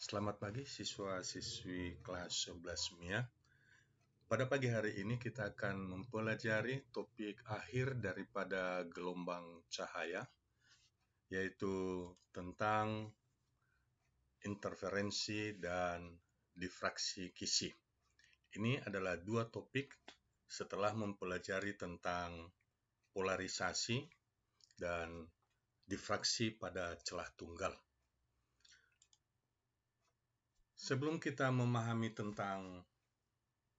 Selamat pagi siswa-siswi kelas 11 MIA. Pada pagi hari ini kita akan mempelajari topik akhir daripada gelombang cahaya, yaitu tentang interferensi dan difraksi Kisi. Ini adalah dua topik setelah mempelajari tentang polarisasi dan difraksi pada celah tunggal. Sebelum kita memahami tentang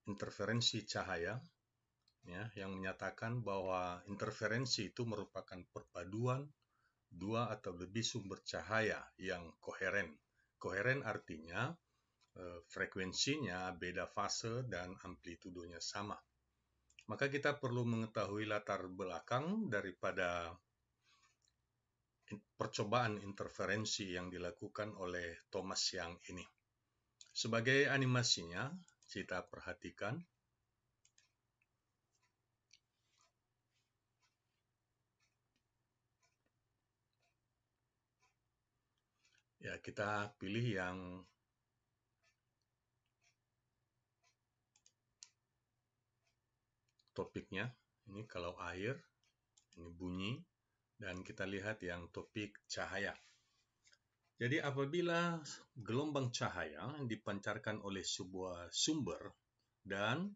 interferensi cahaya, yang menyatakan bahwa interferensi itu merupakan perpaduan dua atau lebih sumber cahaya yang koheren. Koheren artinya frekuensinya beda fase dan amplitudonya sama. Maka kita perlu mengetahui latar belakang daripada percobaan interferensi yang dilakukan oleh Thomas Young ini. Sebagai animasinya, kita perhatikan. Ya, kita pilih yang topiknya. Ini kalau air, ini bunyi, dan kita lihat yang topik cahaya. Jadi apabila gelombang cahaya dipancarkan oleh sebuah sumber dan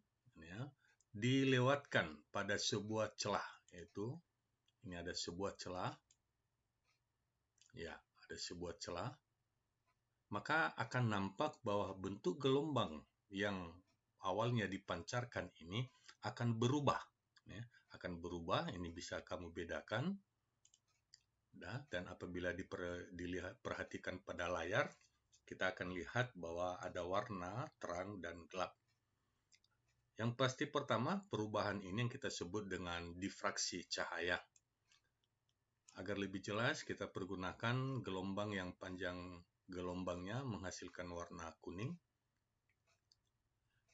dilewatkan pada sebuah celah, yaitu ini ada sebuah celah, maka akan nampak bahwa bentuk gelombang yang awalnya dipancarkan ini akan berubah. Ini bisa kamu bedakan. Dan apabila diperhatikan pada layar, kita akan lihat bahwa ada warna terang dan gelap. Yang pasti pertama, perubahan ini yang kita sebut dengan difraksi cahaya. Agar lebih jelas, kita pergunakan gelombang yang panjang gelombangnya menghasilkan warna kuning.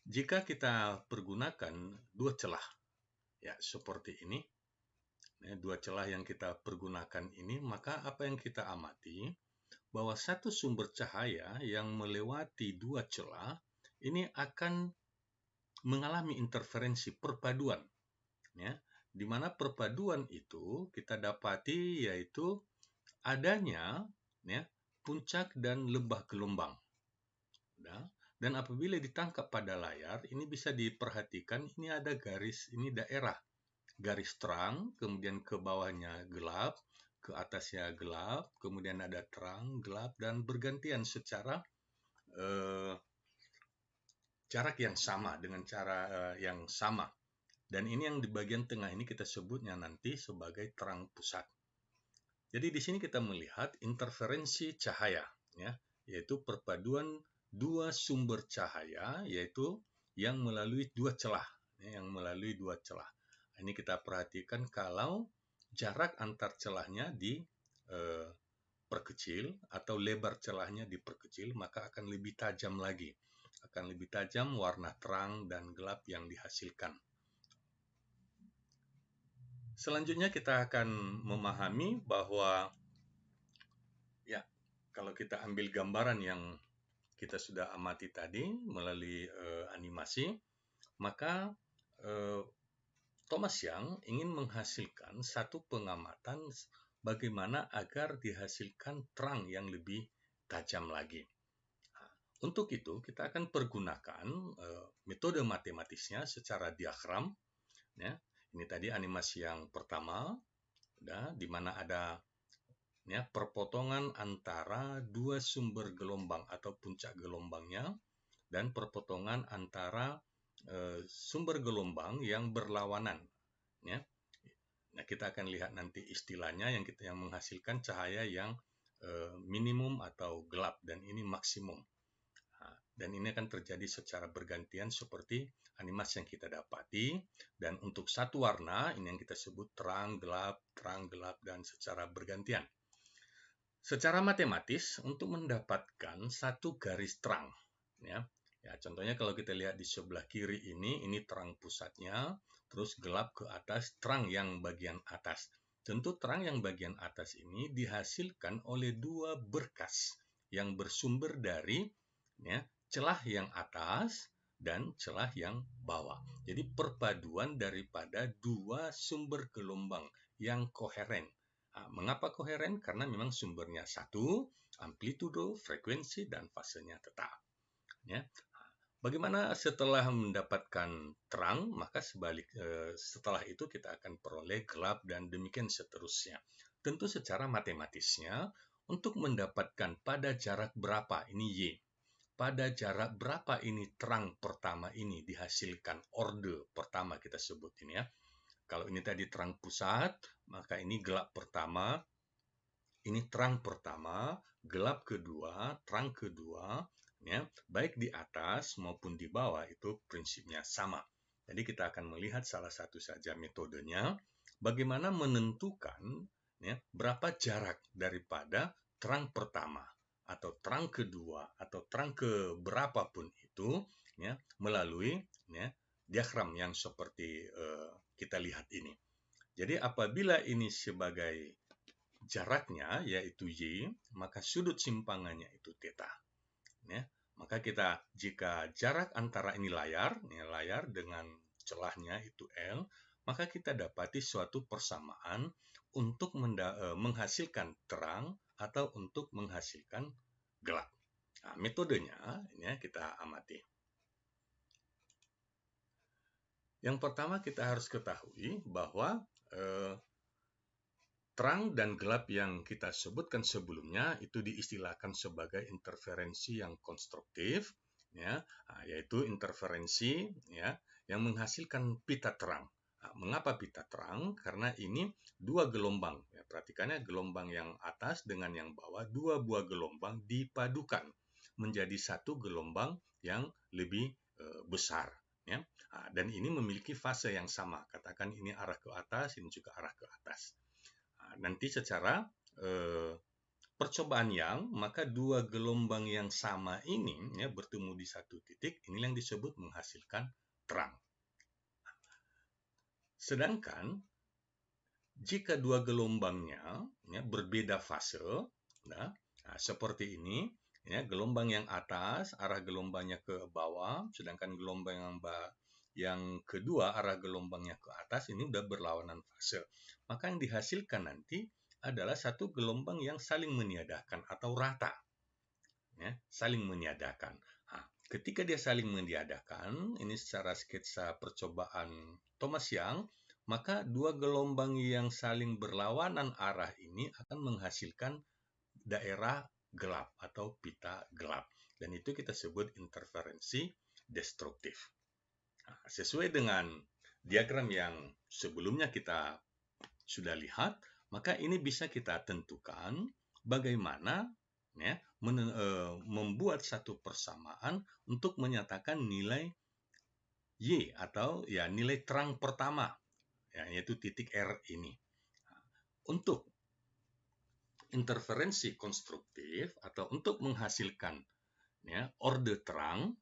Jika kita pergunakan dua celah, ya seperti ini, dua celah yang kita pergunakan ini, maka apa yang kita amati? Bahwa satu sumber cahaya yang melewati dua celah ini akan mengalami interferensi perpaduan, di mana perpaduan itu kita dapati yaitu adanya puncak dan lembah gelombang. Dan apabila ditangkap pada layar, ini bisa diperhatikan, ini ada garis, ini daerah garis terang, kemudian ke bawahnya gelap, ke atasnya gelap, kemudian ada terang, gelap, dan bergantian secara jarak yang sama, dengan cara yang sama. Dan ini yang di bagian tengah ini kita sebutnya nanti sebagai terang pusat. Jadi di sini kita melihat interferensi cahaya, yaitu perpaduan dua sumber cahaya, yaitu yang melalui dua celah, Ini kita perhatikan kalau jarak antar celahnya diperkecil atau lebar celahnya diperkecil, maka akan lebih tajam lagi. Akan lebih tajam warna terang dan gelap yang dihasilkan. Selanjutnya kita akan memahami bahwa kalau kita ambil gambaran yang kita sudah amati tadi melalui animasi, maka Thomas Young ingin menghasilkan satu pengamatan bagaimana agar dihasilkan terang yang lebih tajam lagi. Untuk itu, kita akan pergunakan metode matematisnya secara diagram. Ini tadi animasi yang pertama, di mana ada perpotongan antara dua sumber gelombang atau puncak gelombangnya dan perpotongan antara sumber gelombang yang berlawanan. Nah, kita akan lihat nanti istilahnya yang menghasilkan cahaya yang minimum atau gelap, dan ini maksimum. Dan ini akan terjadi secara bergantian seperti animasi yang kita dapati. Dan untuk satu warna, ini yang kita sebut terang, gelap, dan secara bergantian. Secara matematis, untuk mendapatkan satu garis terang, contohnya kalau kita lihat di sebelah kiri ini terang pusatnya, terus gelap ke atas, terang yang bagian atas. Tentu terang yang bagian atas ini dihasilkan oleh dua berkas yang bersumber dari celah yang atas dan celah yang bawah. Jadi perpaduan daripada dua sumber gelombang yang koheren. Mengapa koheren? Karena memang sumbernya satu, amplitudo, frekuensi, dan fasenya tetap. Bagaimana setelah mendapatkan terang, maka setelah itu kita akan peroleh gelap dan demikian seterusnya. Tentu secara matematisnya, untuk mendapatkan pada jarak berapa, ini Y, pada jarak berapa ini terang pertama ini dihasilkan, orde pertama kita sebut ini ya. Kalau ini tadi terang pusat, maka ini gelap pertama, ini terang pertama, gelap kedua, terang kedua, baik di atas maupun di bawah itu prinsipnya sama. Jadi kita akan melihat salah satu saja metodenya, bagaimana menentukan berapa jarak daripada terang pertama atau terang kedua atau terang ke berapapun itu melalui diagram yang seperti kita lihat ini. Jadi apabila ini sebagai jaraknya yaitu Y, maka sudut simpangannya itu θ. Maka jika jarak antara ini layar dengan celahnya itu L, maka kita dapati suatu persamaan untuk menghasilkan terang atau untuk menghasilkan gelap. Nah, metodenya ini kita amati. Yang pertama kita harus ketahui bahwa terang dan gelap yang kita sebutkan sebelumnya itu diistilahkan sebagai interferensi yang konstruktif, yaitu interferensi yang menghasilkan pita terang. Mengapa pita terang? Karena ini dua gelombang. Perhatikannya gelombang yang atas dengan yang bawah, dua buah gelombang dipadukan menjadi satu gelombang yang lebih besar. Dan ini memiliki fase yang sama. Katakan ini arah ke atas, ini juga arah ke atas. Nanti secara percobaan maka dua gelombang yang sama ini bertemu di satu titik, ini yang disebut menghasilkan terang. Sedangkan jika dua gelombangnya berbeda fase, seperti ini, gelombang yang atas arah gelombangnya ke bawah, sedangkan gelombang yang kedua arah gelombangnya ke atas, ini udah berlawanan fase. Maka yang dihasilkan nanti adalah satu gelombang yang saling meniadakan atau rata. Saling meniadakan. Ketika dia saling meniadakan, ini secara sketsa percobaan Thomas Young, maka dua gelombang yang saling berlawanan arah ini akan menghasilkan daerah gelap atau pita gelap. Dan itu kita sebut interferensi destruktif. Sesuai dengan diagram yang sebelumnya kita sudah lihat, maka ini bisa kita tentukan bagaimana membuat satu persamaan untuk menyatakan nilai Y atau nilai terang pertama, yaitu titik R ini. Untuk interferensi konstruktif atau untuk menghasilkan orde terang,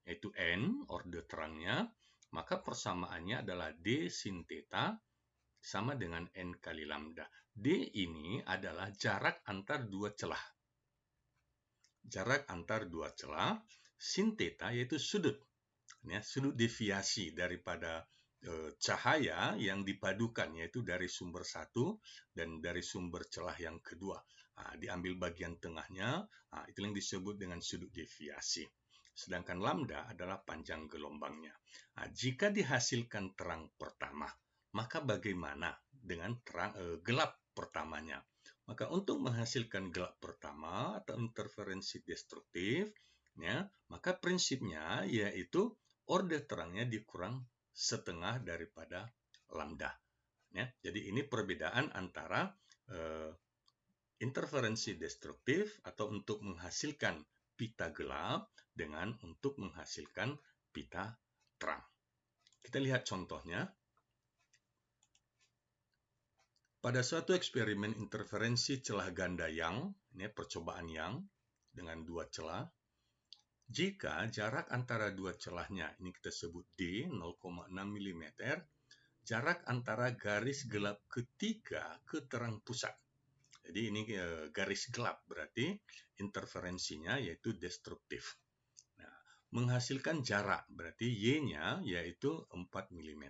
yaitu N, orde terangnya, maka persamaannya adalah D sin θ sama dengan N kali lambda. D ini adalah jarak antar dua celah. Jarak antar dua celah, sin θ yaitu sudut. Sudut deviasi daripada cahaya yang dipadukan, yaitu dari sumber satu dan dari sumber celah yang kedua. Diambil bagian tengahnya, itu yang disebut dengan sudut deviasi. Sedangkan lambda adalah panjang gelombangnya. Jika dihasilkan terang pertama, maka bagaimana dengan gelap pertamanya? Maka untuk menghasilkan gelap pertama atau interferensi destruktif, maka prinsipnya yaitu orde terangnya dikurang setengah daripada lambda. Jadi ini perbedaan antara interferensi destruktif atau untuk menghasilkan pita gelap dengan untuk menghasilkan pita terang. Kita lihat contohnya. Pada suatu eksperimen interferensi celah ganda Young, ini percobaan Young dengan dua celah, jika jarak antara dua celahnya, ini kita sebut D, 0,6 mm, jarak antara garis gelap ketiga ke terang pusat, Jadi ini garis gelap, berarti interferensinya yaitu destruktif. Nah, menghasilkan jarak, berarti Y-nya yaitu 4 mm.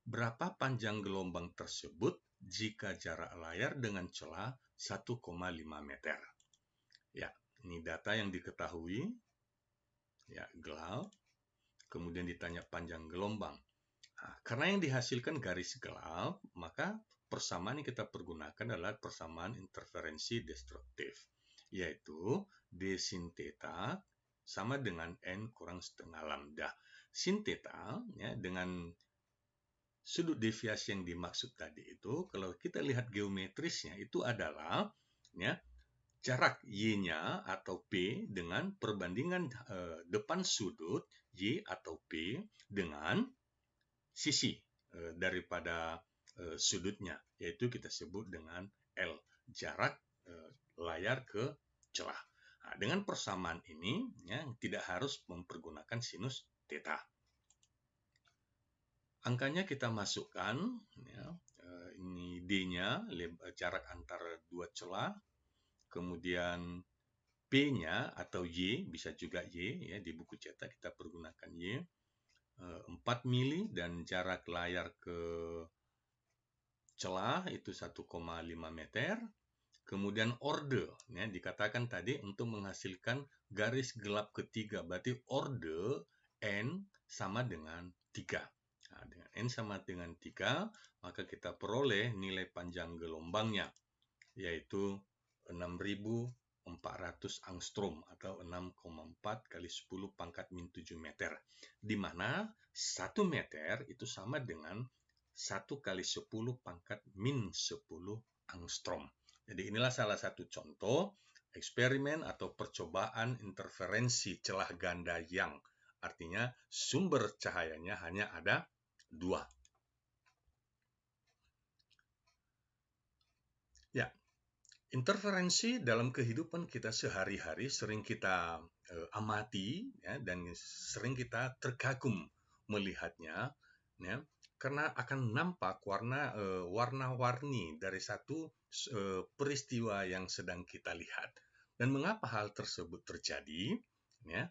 Berapa panjang gelombang tersebut jika jarak layar dengan celah 1,5 meter? Ya, ini data yang diketahui, ya, gelap, kemudian ditanya panjang gelombang. Nah, karena yang dihasilkan garis gelap, maka persamaan yang kita pergunakan adalah persamaan interferensi destruktif, yaitu D sin theta sama dengan N kurang setengah lambda. Sin theta, ya, dengan sudut deviasi yang dimaksud tadi itu, kalau kita lihat geometrisnya, itu adalah, ya, jarak Y-nya atau P dengan perbandingan depan sudut Y atau P dengan sisi daripada sudutnya, yaitu kita sebut dengan L, jarak layar ke celah. Nah, dengan persamaan ini, ya, tidak harus mempergunakan sinus theta. Angkanya kita masukkan, ya, ini D-nya, jarak antara dua celah, kemudian P-nya atau Y, bisa juga Y, ya, di buku cetak kita pergunakan Y, 4 mili, dan jarak layar ke celah itu 1,5 meter. Kemudian orde, ya, dikatakan tadi untuk menghasilkan garis gelap ketiga, berarti orde N sama dengan 3. Nah, dengan N sama dengan 3, maka kita peroleh nilai panjang gelombangnya, yaitu 6.400 angstrom atau 6,4 kali 10 pangkat min 7 meter. Di mana 1 meter itu sama dengan 1 kali 10 pangkat min 10 angstrom. Jadi inilah salah satu contoh eksperimen atau percobaan interferensi celah ganda yang artinya sumber cahayanya hanya ada 2. Ya, interferensi dalam kehidupan kita sehari-hari sering kita amati, ya, dan sering kita terkagum melihatnya, ya, karena akan nampak warna-warni dari satu peristiwa yang sedang kita lihat. Dan mengapa hal tersebut terjadi? Ya,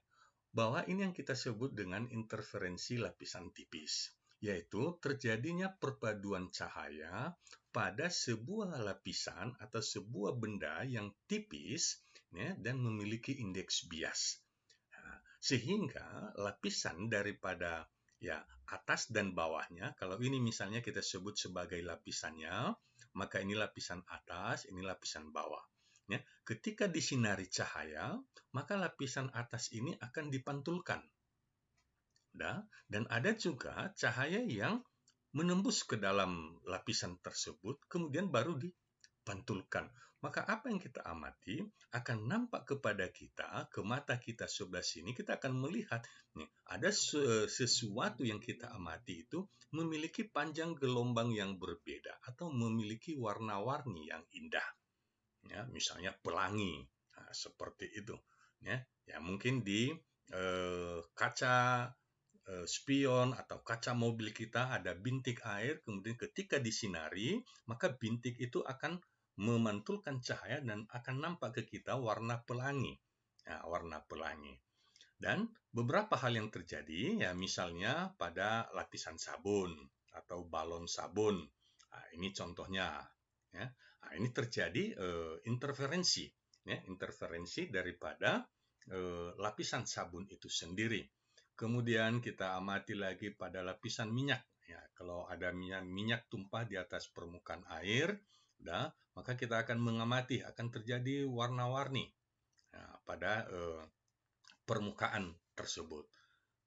bahwa ini yang kita sebut dengan interferensi lapisan tipis, yaitu terjadinya perpaduan cahaya pada sebuah lapisan atau sebuah benda yang tipis, ya, dan memiliki indeks bias. Nah, sehingga lapisan daripada, ya, atas dan bawahnya, kalau ini misalnya kita sebut sebagai lapisannya, maka ini lapisan atas, ini lapisan bawah. Ya, ketika disinari cahaya, maka lapisan atas ini akan dipantulkan. Dan ada juga cahaya yang menembus ke dalam lapisan tersebut, kemudian baru dipantulkan. Maka apa yang kita amati akan nampak kepada kita, ke mata kita sebelah sini, kita akan melihat nih, ada sesuatu yang kita amati itu memiliki panjang gelombang yang berbeda atau memiliki warna-warni yang indah. Ya, misalnya pelangi, nah, seperti itu. Ya, mungkin di kaca spion atau kaca mobil kita ada bintik air, kemudian ketika disinari, maka bintik itu akan memantulkan cahaya dan akan nampak ke kita warna pelangi. Nah, warna pelangi. Dan beberapa hal yang terjadi, ya, misalnya pada lapisan sabun atau balon sabun. Nah, ini contohnya. Ya. Nah, ini terjadi interferensi, ya, interferensi daripada lapisan sabun itu sendiri. Kemudian kita amati lagi pada lapisan minyak. Ya, kalau ada minyak tumpah di atas permukaan air, maka kita akan mengamati akan terjadi warna-warni, ya, pada permukaan tersebut.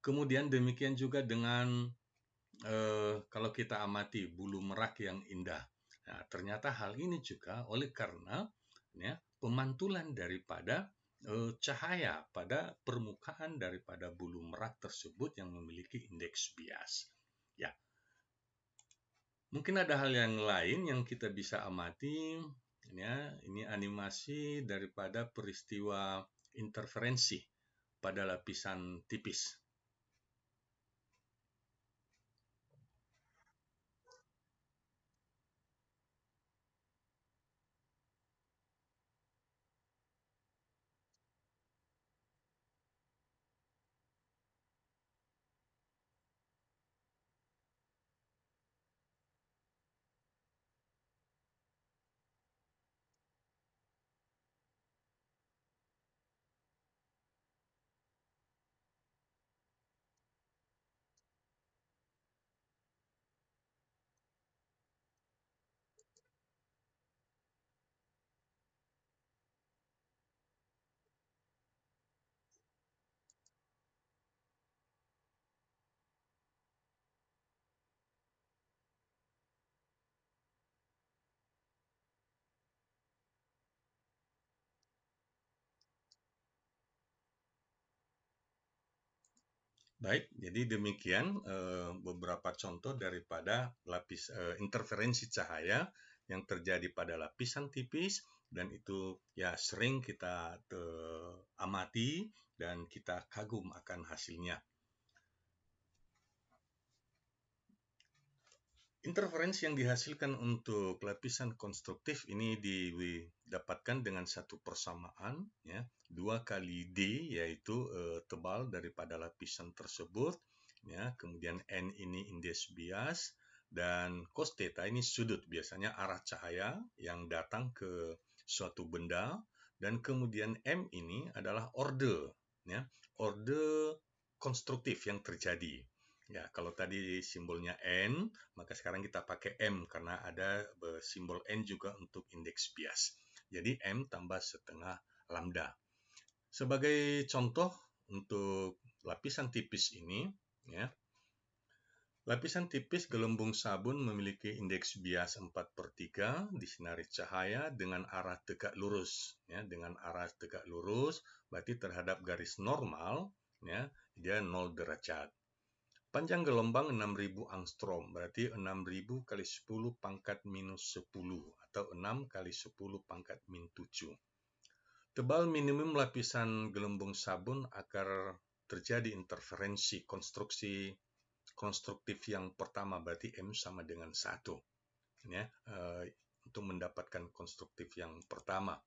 Kemudian demikian juga dengan kalau kita amati bulu merak yang indah. Nah, ternyata hal ini juga oleh karena, ya, pemantulan daripada cahaya pada permukaan daripada bulu merak tersebut yang memiliki indeks bias. Ya, mungkin ada hal yang lain yang kita bisa amati. Ya, ini animasi daripada peristiwa interferensi pada lapisan tipis. Baik, jadi demikian beberapa contoh daripada interferensi cahaya yang terjadi pada lapisan tipis, dan itu ya sering kita amati dan kita kagum akan hasilnya. Interferensi yang dihasilkan untuk lapisan konstruktif ini didapatkan dengan satu persamaan, ya, 2 kali D, yaitu tebal daripada lapisan tersebut, ya, kemudian N ini indeks bias, dan cos theta ini sudut, biasanya arah cahaya yang datang ke suatu benda, dan kemudian M ini adalah orde, ya, orde konstruktif yang terjadi. Ya, kalau tadi simbolnya N, maka sekarang kita pakai M karena ada simbol N juga untuk indeks bias. Jadi M tambah setengah lambda. Sebagai contoh untuk lapisan tipis ini, ya, lapisan tipis gelembung sabun memiliki indeks bias 4/3 disinari cahaya dengan arah tegak lurus. Ya, dengan arah tegak lurus, berarti terhadap garis normal, ya, dia 0 derajat. Panjang gelombang 6.000 angstrom, berarti 6.000 kali 10 pangkat minus 10, atau 6 kali 10 pangkat min 7. Tebal minimum lapisan gelembung sabun agar terjadi interferensi konstruktif yang pertama, berarti M sama dengan 1. Ya, untuk mendapatkan konstruktif yang pertama.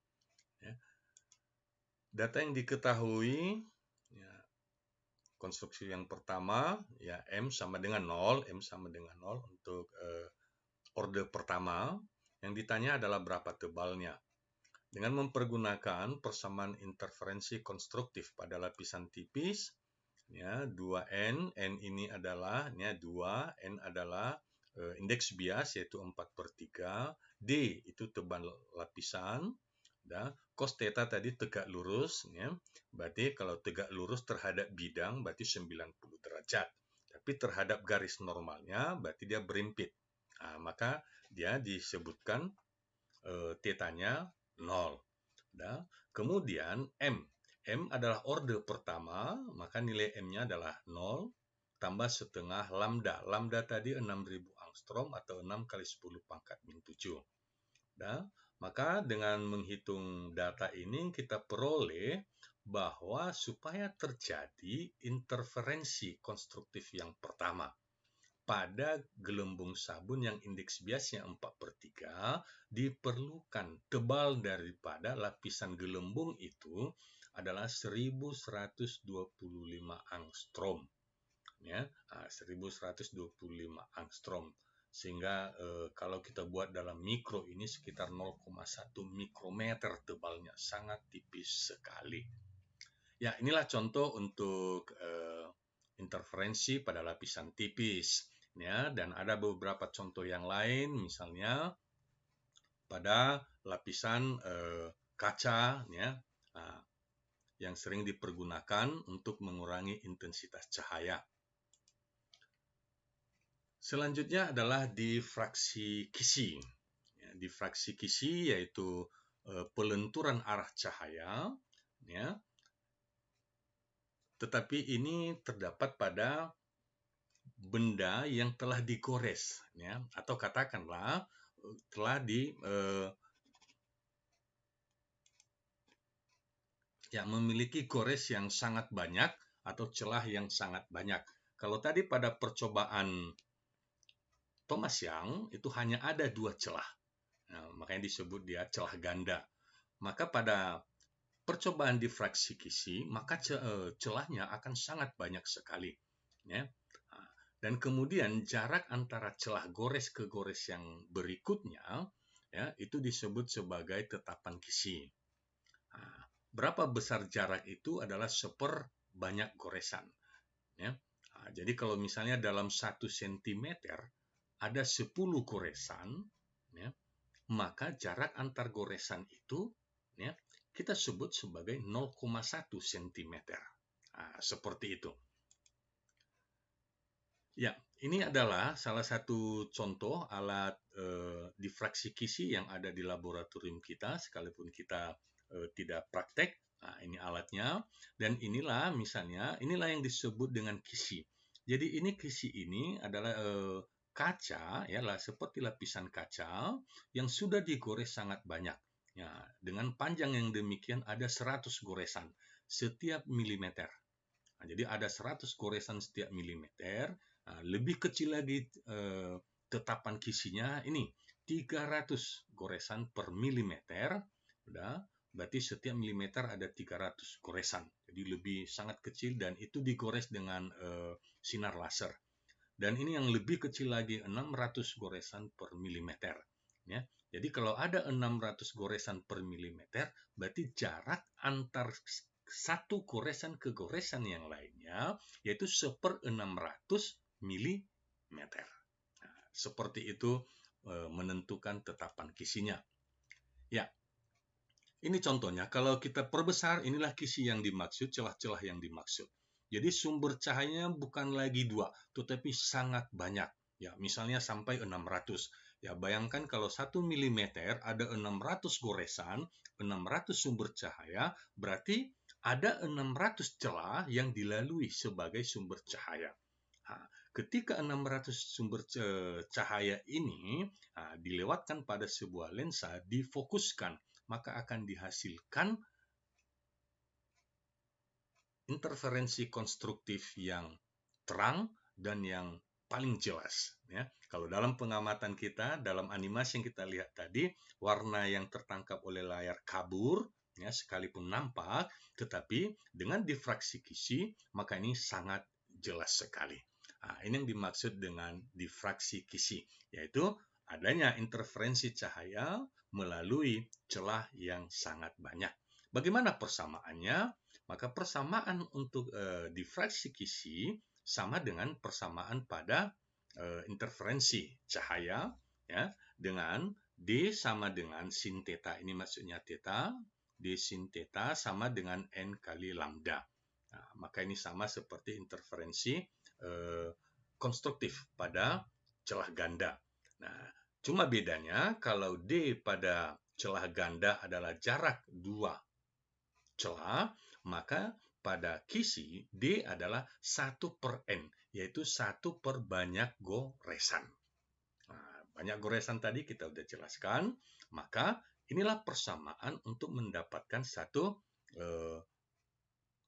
Ya. Data yang diketahui, ya, konstruksi yang pertama, ya, M sama dengan 0, M sama dengan 0 untuk orde pertama. Yang ditanya adalah berapa tebalnya. Dengan mempergunakan persamaan interferensi konstruktif pada lapisan tipis, ya, 2N, N ini adalah, ya, 2, N adalah indeks bias, yaitu 4/3, D itu tebal lapisan, dan cos theta tadi tegak lurus, ya. Berarti kalau tegak lurus terhadap bidang berarti 90 derajat. Tapi terhadap garis normalnya berarti dia berimpit. Nah, maka dia disebutkan tetanya 0. Nah, kemudian M. M adalah orde pertama, maka nilai M-nya adalah 0 tambah setengah lambda. Lambda tadi 6.000 angstrom atau 6 kali 10 pangkat min 7. Nah, maka dengan menghitung data ini kita peroleh bahwa supaya terjadi interferensi konstruktif yang pertama pada gelembung sabun yang indeks biasnya 4/3, diperlukan tebal daripada lapisan gelembung itu adalah 1125 angstrom. Ya, 1125 angstrom. Sehingga kalau kita buat dalam mikro ini sekitar 0,1 mikrometer tebalnya, sangat tipis sekali. Ya, inilah contoh untuk interferensi pada lapisan tipis. Ya, dan ada beberapa contoh yang lain, misalnya pada lapisan kaca, ya, yang sering dipergunakan untuk mengurangi intensitas cahaya. Selanjutnya adalah difraksi kisi. Ya, difraksi kisi yaitu pelenturan arah cahaya, ya, tetapi ini terdapat pada benda yang telah digores, ya, atau katakanlah telah memiliki gores yang sangat banyak atau celah yang sangat banyak. Kalau tadi pada percobaan Thomas Young itu hanya ada 2 celah, nah, makanya disebut dia celah ganda. Maka pada percobaan difraksi kisi, maka celahnya akan sangat banyak sekali. Ya. Dan kemudian jarak antara celah gores ke gores yang berikutnya, ya, itu disebut sebagai tetapan kisi. Berapa besar jarak itu adalah seperbanyak goresan. Ya. Jadi kalau misalnya dalam 1 cm ada 10 goresan, ya, maka jarak antar goresan itu, ya, kita sebut sebagai 0,1 cm. Seperti itu. Ya, ini adalah salah satu contoh alat difraksi kisi yang ada di laboratorium kita, sekalipun kita tidak praktek, Nah, ini alatnya, dan inilah misalnya, inilah yang disebut dengan kisi. Jadi kisi ini adalah kaca, ya lah, seperti lapisan kaca yang sudah digores sangat banyak. Ya, dengan panjang yang demikian ada 100 goresan setiap milimeter. Nah, jadi ada 100 goresan setiap milimeter. Nah, lebih kecil lagi tetapan kisinya ini 300 goresan per milimeter. Udah, berarti setiap milimeter ada 300 goresan. Jadi lebih sangat kecil dan itu digores dengan sinar laser. Dan ini yang lebih kecil lagi 600 goresan per milimeter. Ya. Jadi kalau ada 600 goresan per milimeter, berarti jarak antar satu goresan ke goresan yang lainnya yaitu 1/600 milimeter. Nah, seperti itu menentukan tetapan kisinya. Ya, ini contohnya. Kalau kita perbesar, inilah kisi yang dimaksud, celah-celah yang dimaksud. Jadi sumber cahayanya bukan lagi 2, tetapi sangat banyak. Ya, misalnya sampai 600. Ya, bayangkan kalau 1 mm ada 600 goresan, 600 sumber cahaya, berarti ada 600 celah yang dilalui sebagai sumber cahaya. Nah, ketika 600 sumber cahaya ini dilewatkan pada sebuah lensa, difokuskan, maka akan dihasilkan interferensi konstruktif yang terang dan yang paling jelas. Ya. Kalau dalam pengamatan kita, dalam animasi yang kita lihat tadi, warna yang tertangkap oleh layar kabur, ya, sekalipun nampak, tetapi dengan difraksi kisi, maka ini sangat jelas sekali. Nah, ini yang dimaksud dengan difraksi kisi, yaitu adanya interferensi cahaya melalui celah yang sangat banyak. Bagaimana persamaannya? Maka persamaan untuk difraksi kisi sama dengan persamaan pada interferensi cahaya, ya, dengan D sama dengan sin theta. Ini maksudnya theta. D sin theta sama dengan N kali lambda. Nah, maka ini sama seperti interferensi konstruktif pada celah ganda. Nah, cuma bedanya kalau D pada celah ganda adalah jarak 2 celah, maka pada kisi D adalah 1/n, yaitu 1 per banyak goresan. Nah, banyak goresan tadi kita sudah jelaskan, maka inilah persamaan untuk mendapatkan satu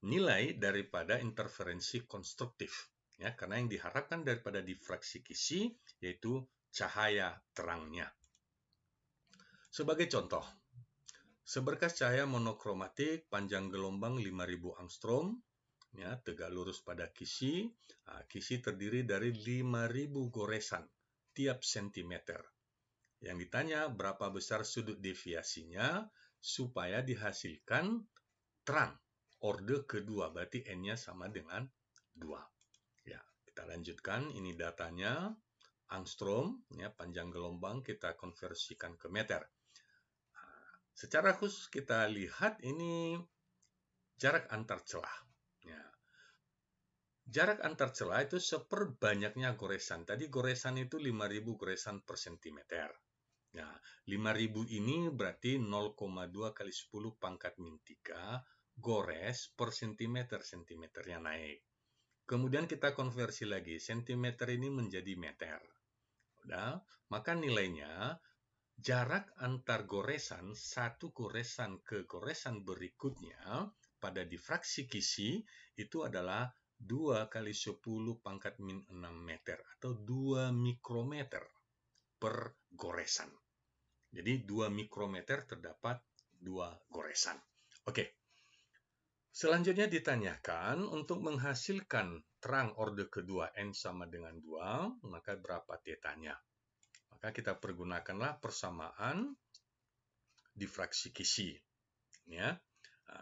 nilai daripada interferensi konstruktif. Ya, karena yang diharapkan daripada difraksi kisi yaitu cahaya terangnya. Sebagai contoh, seberkas cahaya monokromatik panjang gelombang 5000 angstrom, ya, tegak lurus pada kisi. Kisi terdiri dari 5000 goresan tiap sentimeter. Yang ditanya berapa besar sudut deviasinya supaya dihasilkan terang. Orde kedua, berarti N-nya sama dengan 2. Ya, kita lanjutkan. Ini datanya angstrom, ya, panjang gelombang kita konversikan ke meter. Secara khusus kita lihat ini jarak antar celah. Ya. Jarak antar celah itu seperbanyaknya goresan. Tadi goresan itu 5000 goresan per sentimeter. Nah, 5000 ini berarti 0,2 kali 10 pangkat min 3 gores per sentimeter. Sentimeternya naik. Kemudian kita konversi lagi. Sentimeter ini menjadi meter. Udah, maka nilainya jarak antar goresan, satu goresan ke goresan berikutnya pada difraksi kisi itu adalah 2 kali 10 pangkat min 6 meter atau 2 mikrometer per goresan. Jadi 2 mikrometer terdapat 2 goresan. Oke. Selanjutnya ditanyakan untuk menghasilkan terang orde kedua N sama dengan 2, maka berapa tetanya? Maka kita pergunakanlah persamaan difraksi kisi. Ya.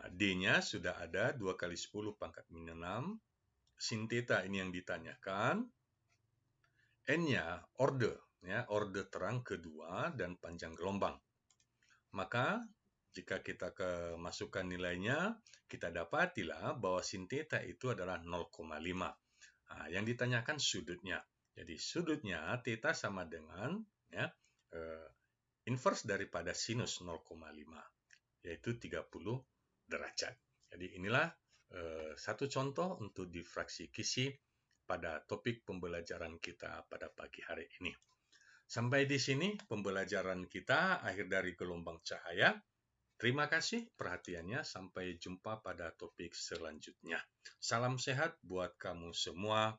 D-nya sudah ada 2 kali 10 pangkat min 6. Sin theta ini yang ditanyakan. N-nya orde, ya, orde terang kedua dan panjang gelombang. Maka jika kita masukkan nilainya, kita dapatilah bahwa sin theta itu adalah 0,5. Yang ditanyakan sudutnya. Jadi sudutnya theta sama dengan, ya, inverse daripada sinus 0,5, yaitu 30 derajat. Jadi inilah satu contoh untuk difraksi kisi pada topik pembelajaran kita pada pagi hari ini. Sampai di sini pembelajaran kita akhir dari gelombang cahaya. Terima kasih perhatiannya. Sampai jumpa pada topik selanjutnya. Salam sehat buat kamu semua.